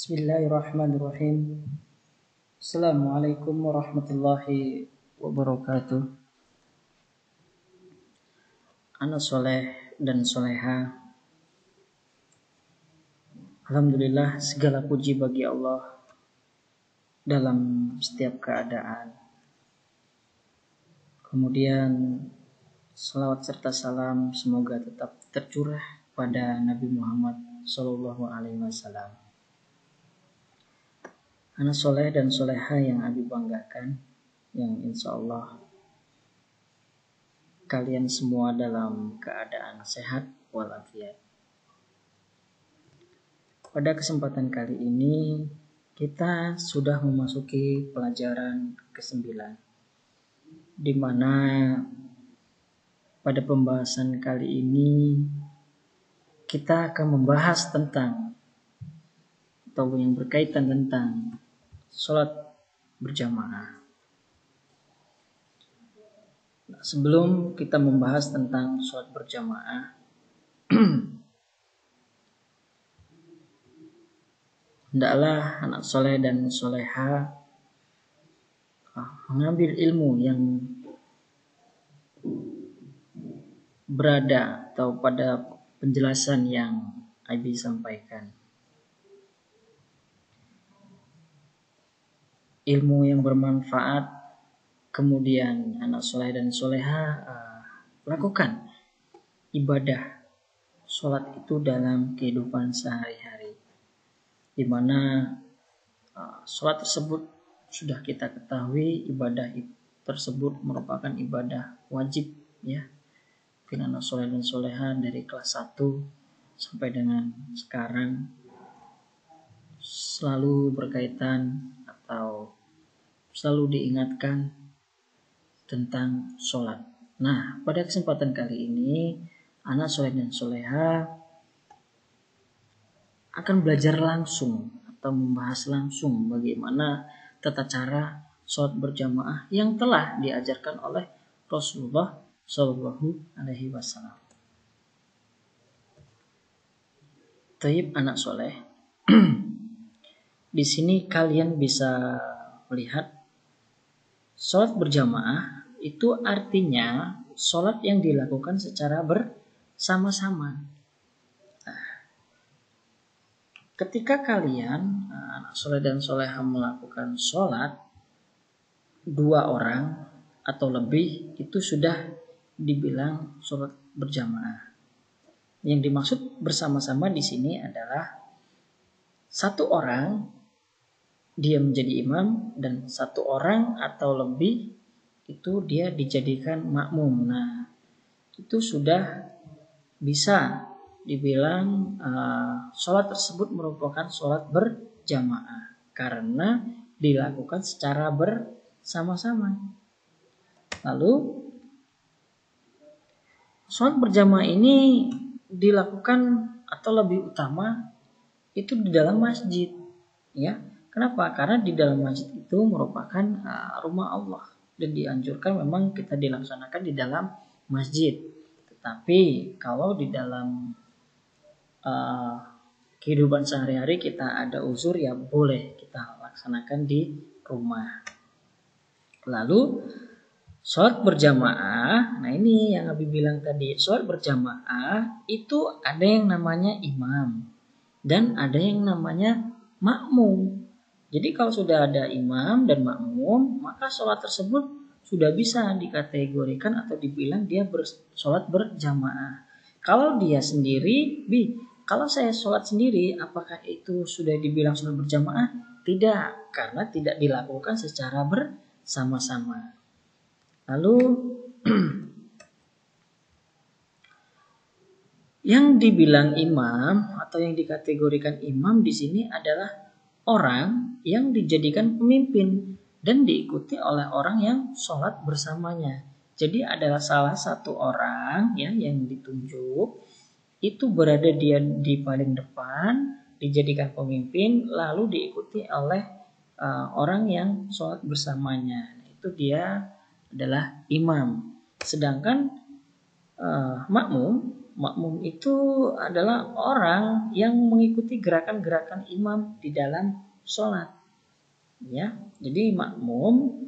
Bismillahirrahmanirrahim. Assalamualaikum warahmatullahi wabarakatuh. Ana soleh dan soleha. Alhamdulillah, segala puji bagi Allah dalam setiap keadaan. Kemudian salawat serta salam semoga tetap tercurah pada Nabi Muhammad SAW. Anak soleh dan soleha yang Abi banggakan, yang insya Allah kalian semua dalam keadaan sehat walafiat. Pada kesempatan kali ini kita sudah memasuki pelajaran ke-9, di mana pada pembahasan kali ini kita akan membahas tentang atau yang berkaitan tentang sholat berjamaah. Nah, sebelum kita membahas tentang sholat berjamaah, hendaklah anak soleh dan soleha mengambil ilmu yang berada atau pada penjelasan yang Abi sampaikan. Ilmu yang bermanfaat, kemudian anak soleh dan soleha lakukan ibadah sholat itu dalam kehidupan sehari-hari, di mana sholat tersebut sudah kita ketahui ibadah tersebut merupakan ibadah wajib, ya. Anak soleh dan soleha dari kelas 1 sampai dengan sekarang selalu berkaitan atau selalu diingatkan tentang sholat. Nah, pada kesempatan kali ini anak soleh dan soleha akan belajar langsung atau membahas langsung bagaimana tata cara sholat berjamaah yang telah diajarkan oleh Rasulullah Shallallahu Alaihi Wasallam. Taib anak soleh, di sini kalian bisa melihat sholat berjamaah itu artinya sholat yang dilakukan secara bersama-sama. Nah, ketika kalian anak soleh dan soleha melakukan sholat 2 orang atau lebih, itu sudah dibilang sholat berjamaah. Yang dimaksud bersama-sama di sini adalah 1 orang dia menjadi imam dan 1 orang atau lebih itu dia dijadikan makmum. Nah, itu sudah bisa dibilang sholat tersebut merupakan sholat berjamaah karena dilakukan secara bersama-sama. Lalu sholat berjamaah ini dilakukan atau lebih utama itu di dalam masjid, ya. Kenapa? Karena di dalam masjid itu merupakan rumah Allah dan dianjurkan memang kita dilaksanakan di dalam masjid. Tetapi kalau di dalam kehidupan sehari-hari kita ada uzur, ya boleh kita laksanakan di rumah. Lalu sholat berjamaah, nah ini yang Abi bilang tadi, sholat berjamaah itu ada yang namanya imam dan ada yang namanya makmum. Jadi kalau sudah ada imam dan makmum, maka sholat tersebut sudah bisa dikategorikan atau dibilang dia sholat berjamaah. Kalau dia sendiri, kalau saya sholat sendiri, apakah itu sudah dibilang sholat berjamaah? Tidak, karena tidak dilakukan secara bersama-sama. Lalu yang dibilang imam atau yang dikategorikan imam di sini adalah orang yang dijadikan pemimpin dan diikuti oleh orang yang sholat bersamanya. Jadi adalah salah satu orang, ya, yang ditunjuk itu berada dia di paling depan, dijadikan pemimpin, lalu diikuti oleh orang yang sholat bersamanya. Itu dia adalah imam. Sedangkan makmum makmum itu adalah orang yang mengikuti gerakan-gerakan imam di dalam sholat. Ya, jadi makmum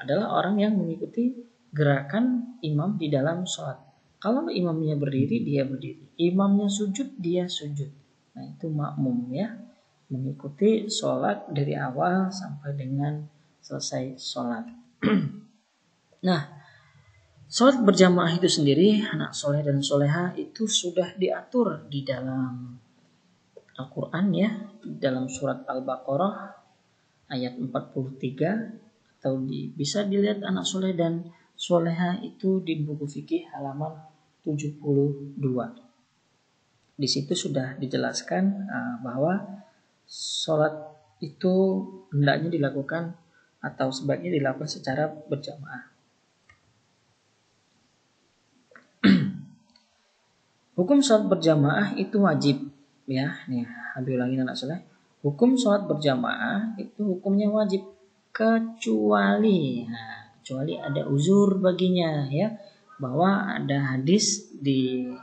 adalah orang yang mengikuti gerakan imam di dalam sholat. Kalau imamnya berdiri, dia berdiri. Imamnya sujud, dia sujud. Nah, itu makmum ya. Mengikuti sholat dari awal sampai dengan selesai sholat. Nah, sholat berjamaah itu sendiri, anak soleh dan soleha itu sudah diatur di dalam Al-Quran ya. Dalam surat Al-Baqarah ayat 43, atau bisa dilihat anak soleh dan soleha itu di buku fikih halaman 72. Di situ sudah dijelaskan bahwa sholat itu hendaknya dilakukan atau sebaiknya dilakukan secara berjamaah. Hukum sholat berjamaah itu wajib ya. Nih, Habib ulangin anak soleh. Hukum sholat berjamaah itu hukumnya wajib kecuali ada uzur baginya ya, bahwa ada hadis di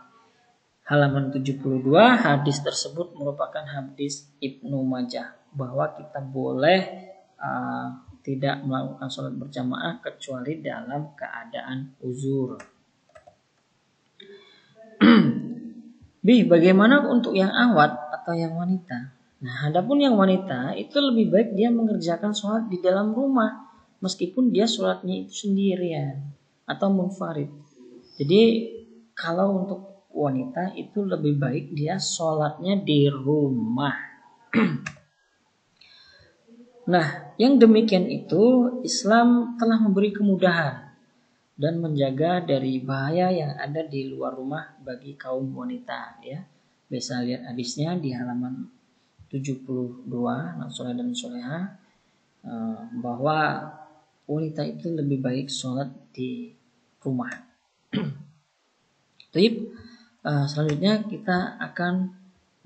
halaman 72. Hadis tersebut merupakan hadis Ibnu Majah bahwa kita boleh tidak melakukan sholat berjamaah kecuali dalam keadaan uzur. Bagaimana untuk yang awat atau yang wanita? Nah, adapun yang wanita itu lebih baik dia mengerjakan sholat di dalam rumah meskipun dia sholatnya itu sendirian atau munfarid. Jadi kalau untuk wanita itu lebih baik dia sholatnya di rumah. Nah, yang demikian itu Islam telah memberi kemudahan dan menjaga dari bahaya yang ada di luar rumah bagi kaum wanita ya. Bisa lihat hadisnya di halaman 72 anak soleh dan soleha, bahwa wanita itu lebih baik sholat di rumah. Baik, selanjutnya kita akan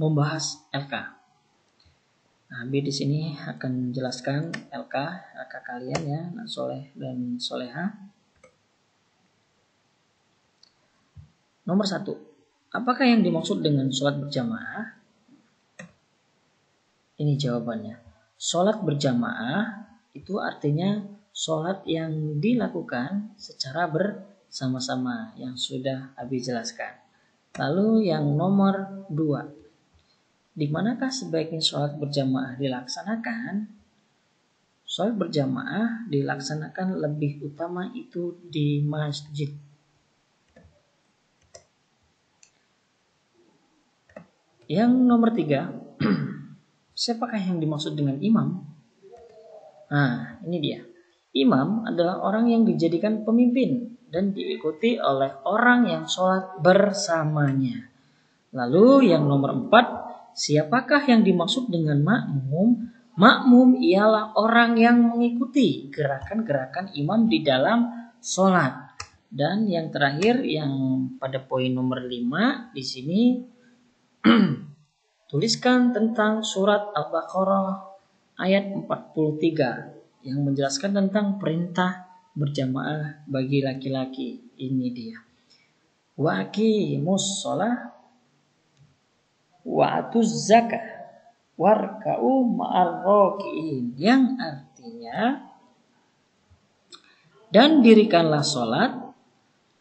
membahas LK. Nah, di sini akan menjelaskan LK kalian ya, anak soleh dan soleha. Nomor 1, apakah yang dimaksud dengan sholat berjamaah? Ini jawabannya. Sholat berjamaah itu artinya sholat yang dilakukan secara bersama-sama yang sudah Abi jelaskan. Lalu yang nomor 2, di manakah sebaiknya sholat berjamaah dilaksanakan? Sholat berjamaah dilaksanakan lebih utama itu di masjid. Yang nomor 3, siapakah yang dimaksud dengan imam? Nah, ini dia. Imam adalah orang yang dijadikan pemimpin dan diikuti oleh orang yang sholat bersamanya. Lalu yang nomor 4, siapakah yang dimaksud dengan makmum? Makmum ialah orang yang mengikuti gerakan-gerakan imam di dalam sholat. Dan yang terakhir yang pada poin nomor 5 di sini tuliskan tentang surat Al-Baqarah ayat 43 yang menjelaskan tentang perintah berjamaah bagi laki-laki. Ini dia. Wa aqimus shalah wa atuz zakah warka'u ma'ar raki'in, yang artinya dan dirikanlah sholat,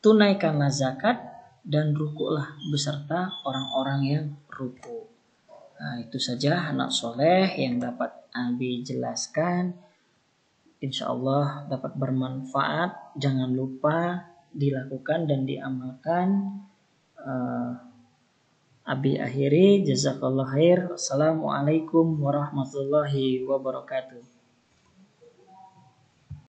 tunaikanlah zakat, dan rukuklah beserta orang-orang yang ruku. Nah, itu saja anak soleh yang dapat Abi jelaskan. Insya Allah dapat bermanfaat. Jangan lupa dilakukan dan diamalkan. Abi akhiri, jazakallah khair. Assalamualaikum warahmatullahi wabarakatuh.